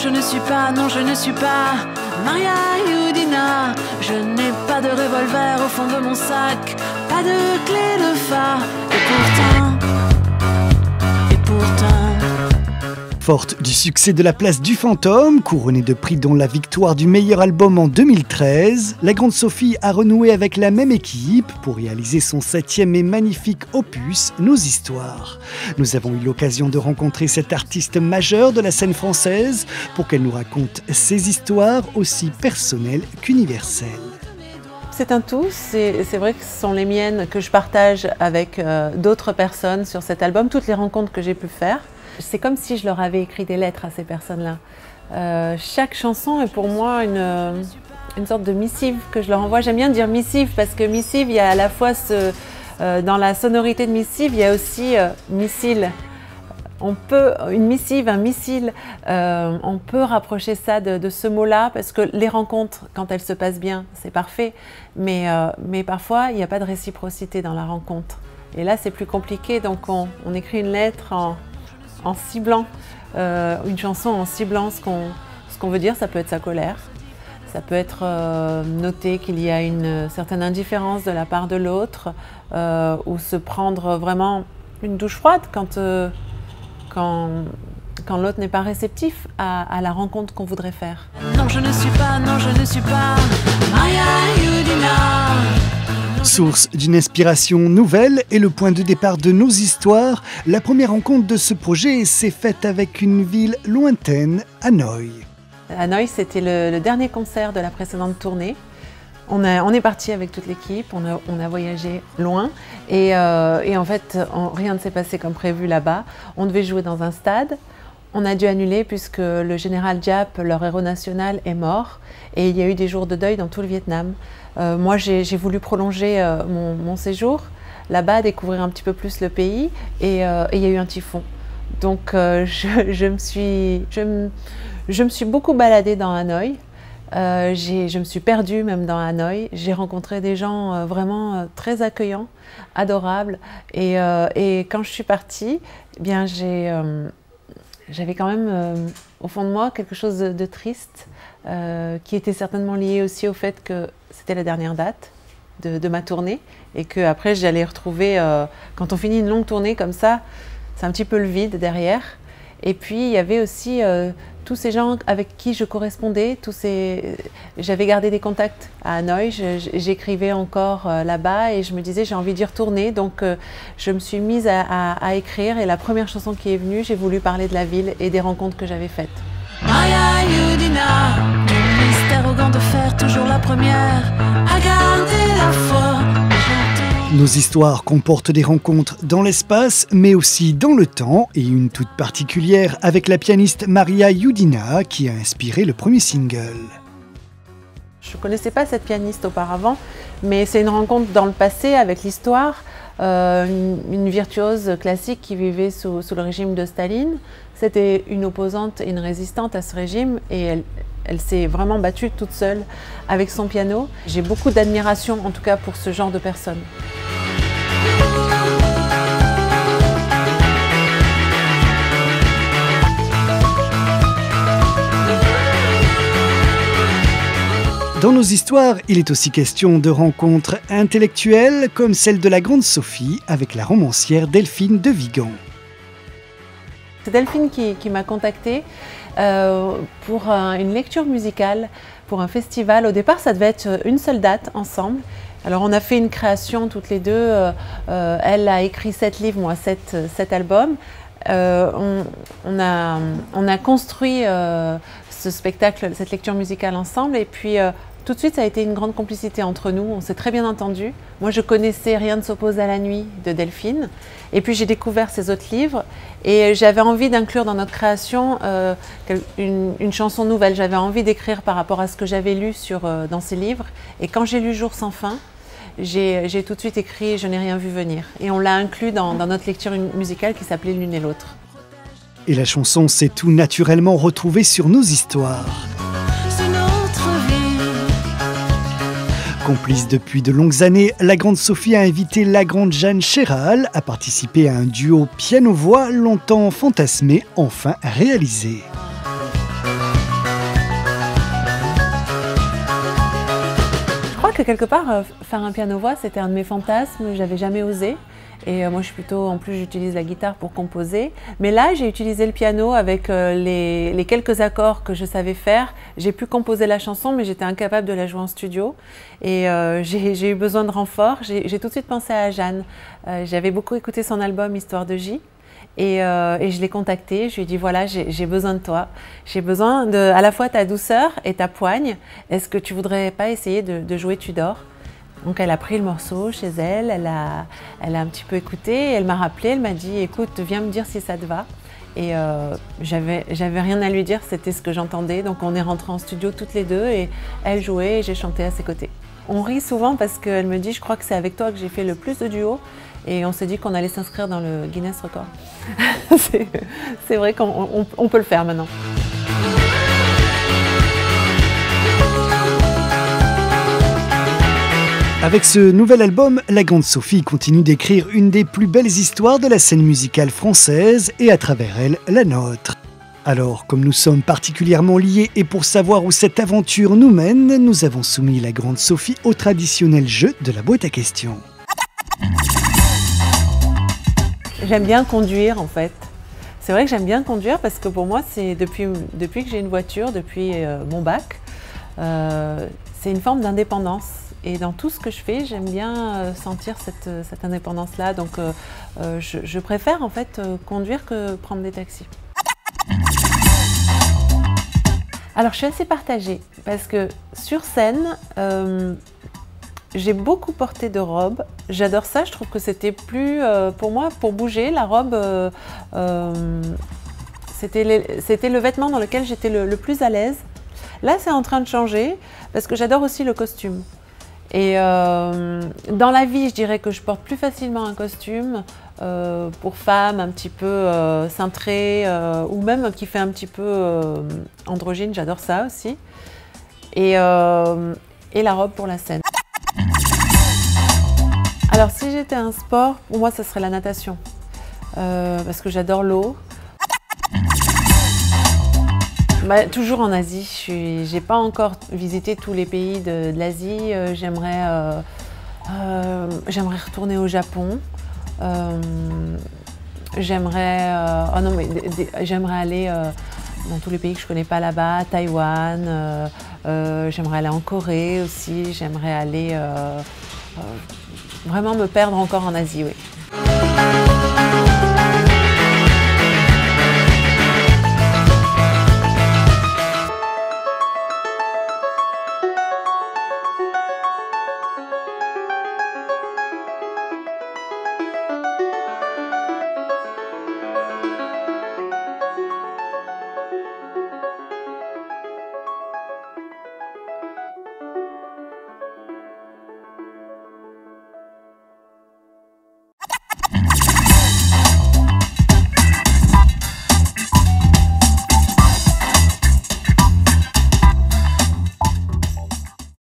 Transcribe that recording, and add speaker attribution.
Speaker 1: je ne suis pas, non, je ne suis pas Maria Youdina. Je n'ai pas de revolver au fond de mon sac, pas de clé de phare. Et pourtant.
Speaker 2: Forte du succès de La Place du Fantôme, couronnée de prix dont la victoire du meilleur album en 2013, la Grande Sophie a renoué avec la même équipe pour réaliser son 7e et magnifique opus, Nos Histoires. Nous avons eu l'occasion de rencontrer cette artiste majeure de la scène française pour qu'elle nous raconte ses histoires aussi personnelles qu'universelles.
Speaker 3: C'est un tout, c'est vrai que ce sont les miennes que je partage avec d'autres personnes sur cet album, toutes les rencontres que j'ai pu faire. C'est comme si je leur avais écrit des lettres à ces personnes-là. Chaque chanson est pour moi une sorte de missive que je leur envoie. J'aime bien dire missive parce que missive, il y a à la fois dans la sonorité de missive, il y a aussi missile. Une missive, un missile, on peut rapprocher ça de ce mot-là parce que les rencontres, quand elles se passent bien, c'est parfait. Mais parfois, il n'y a pas de réciprocité dans la rencontre. Et là, c'est plus compliqué, donc on écrit une lettre en ciblant, une chanson en ciblant ce qu'on veut dire. Ça peut être sa colère, ça peut être noter qu'il y a une certaine indifférence de la part de l'autre, ou se prendre vraiment une douche froide quand l'autre n'est pas réceptif à la rencontre qu'on voudrait faire.
Speaker 1: Non, je ne suis pas, non, je ne suis pas Maria Youdina.
Speaker 2: Source d'une inspiration nouvelle et le point de départ de Nos Histoires, la première rencontre de ce projet s'est faite avec une ville lointaine, Hanoï.
Speaker 3: Hanoï, c'était le dernier concert de la précédente tournée. On est parti avec toute l'équipe, on a voyagé loin et en fait, rien ne s'est passé comme prévu là-bas. On devait jouer dans un stade. On a dû annuler puisque le général Diap, leur héros national, est mort et il y a eu des jours de deuil dans tout le Vietnam. Moi, j'ai voulu prolonger mon séjour là-bas, découvrir un petit peu plus le pays et il y a eu un typhon. Donc, je me suis beaucoup baladée dans Hanoï. Je me suis perdue même dans Hanoï. J'ai rencontré des gens vraiment très accueillants, adorables. Et quand je suis partie, eh bien j'avais quand même au fond de moi quelque chose de triste, qui était certainement lié aussi au fait que c'était la dernière date de ma tournée et qu'après j'allais retrouver, quand on finit une longue tournée comme ça, c'est un petit peu le vide derrière. Et puis il y avait aussi tous ces gens avec qui je correspondais, j'avais gardé des contacts à Hanoï, j'écrivais encore là-bas et je me disais j'ai envie d'y retourner, donc je me suis mise à écrire et la première chanson qui est venue, j'ai voulu parler de la ville et des rencontres que j'avais faites.
Speaker 1: Maria Youdina, du mystère au gant de fer, toujours la première à garder la foi.
Speaker 2: Nos Histoires comportent des rencontres dans l'espace, mais aussi dans le temps, et une toute particulière avec la pianiste Maria Youdina, qui a inspiré le premier single.
Speaker 3: Je ne connaissais pas cette pianiste auparavant, mais c'est une rencontre dans le passé avec l'histoire, une virtuose classique qui vivait sous le régime de Staline. C'était une opposante et une résistante à ce régime, et elle s'est vraiment battue toute seule avec son piano. J'ai beaucoup d'admiration, en tout cas, pour ce genre de personnes.
Speaker 2: Dans Nos Histoires, il est aussi question de rencontres intellectuelles comme celle de la Grande Sophie avec la romancière Delphine de Vigan.
Speaker 3: C'est Delphine qui m'a contactée pour une lecture musicale, pour un festival. Au départ, ça devait être une seule date ensemble. Alors on a fait une création toutes les deux. Elle a écrit 7 livres, moi 7 albums. On a construit ce spectacle, cette lecture musicale ensemble, et puis tout de suite ça a été une grande complicité entre nous, on s'est très bien entendus. Moi je connaissais Rien ne s'oppose à la nuit de Delphine, et puis j'ai découvert ses autres livres, et j'avais envie d'inclure dans notre création une chanson nouvelle. J'avais envie d'écrire par rapport à ce que j'avais lu dans ses livres, et quand j'ai lu Jour sans fin, j'ai tout de suite écrit Je n'ai rien vu venir, et on l'a inclus dans notre lecture musicale qui s'appelait L'une et l'autre.
Speaker 2: Et la chanson s'est tout naturellement retrouvée sur Nos Histoires.
Speaker 1: C'est notre vie.
Speaker 2: Complice depuis de longues années, la Grande Sophie a invité la grande Jeanne Chéral à participer à un duo piano-voix longtemps fantasmé, enfin réalisé.
Speaker 3: que quelque part, faire un piano-voix, c'était un de mes fantasmes, j'avais jamais osé. Et moi, je suis plutôt, en plus, j'utilise la guitare pour composer. Mais là, j'ai utilisé le piano avec les quelques accords que je savais faire. J'ai pu composer la chanson, mais j'étais incapable de la jouer en studio. Et j'ai eu besoin de renfort. J'ai tout de suite pensé à Jeanne. J'avais beaucoup écouté son album Histoire de J. Et je l'ai contactée, je lui ai dit voilà, j'ai besoin de toi, j'ai besoin de à la fois ta douceur et ta poigne, est-ce que tu voudrais pas essayer de jouer Tudor? Donc elle a pris le morceau chez elle, elle a un petit peu écouté, elle m'a rappelé, elle m'a dit écoute, viens me dire si ça te va. Et j'avais rien à lui dire, c'était ce que j'entendais, donc on est rentrés en studio toutes les deux et elle jouait et j'ai chanté à ses côtés. On rit souvent parce qu'elle me dit je crois que c'est avec toi que j'ai fait le plus de duos. Et on s'est dit qu'on allait s'inscrire dans le Guinness Record. C'est vrai qu'on peut le faire maintenant.
Speaker 2: Avec ce nouvel album, la grande Sophie continue d'écrire une des plus belles histoires de la scène musicale française et à travers elle, la nôtre. Alors, comme nous sommes particulièrement liés et pour savoir où cette aventure nous mène, nous avons soumis la grande Sophie au traditionnel jeu de la boîte à questions.
Speaker 3: J'aime bien conduire en fait. C'est vrai que j'aime bien conduire parce que pour moi, c'est depuis que j'ai une voiture, depuis mon bac, c'est une forme d'indépendance. Et dans tout ce que je fais, j'aime bien sentir cette indépendance-là. Donc je préfère en fait conduire que prendre des taxis. Alors je suis assez partagée parce que sur scène, j'ai beaucoup porté de robes, j'adore ça, je trouve que c'était plus, pour moi, pour bouger, la robe, c'était le vêtement dans lequel j'étais le plus à l'aise. Là, c'est en train de changer, parce que j'adore aussi le costume. Et dans la vie, je dirais que je porte plus facilement un costume, pour femme, un petit peu cintré, ou même qui fait un petit peu androgyne, j'adore ça aussi. Et la robe pour la scène. Alors si j'étais un sport, pour moi ça serait la natation, parce que j'adore l'eau. Bah, toujours en Asie, j'ai pas encore visité tous les pays de l'Asie, j'aimerais retourner au Japon, j'aimerais aller dans tous les pays que je connais pas là-bas, Taïwan, j'aimerais aller en Corée aussi, j'aimerais aller vraiment me perdre encore en Asie, oui.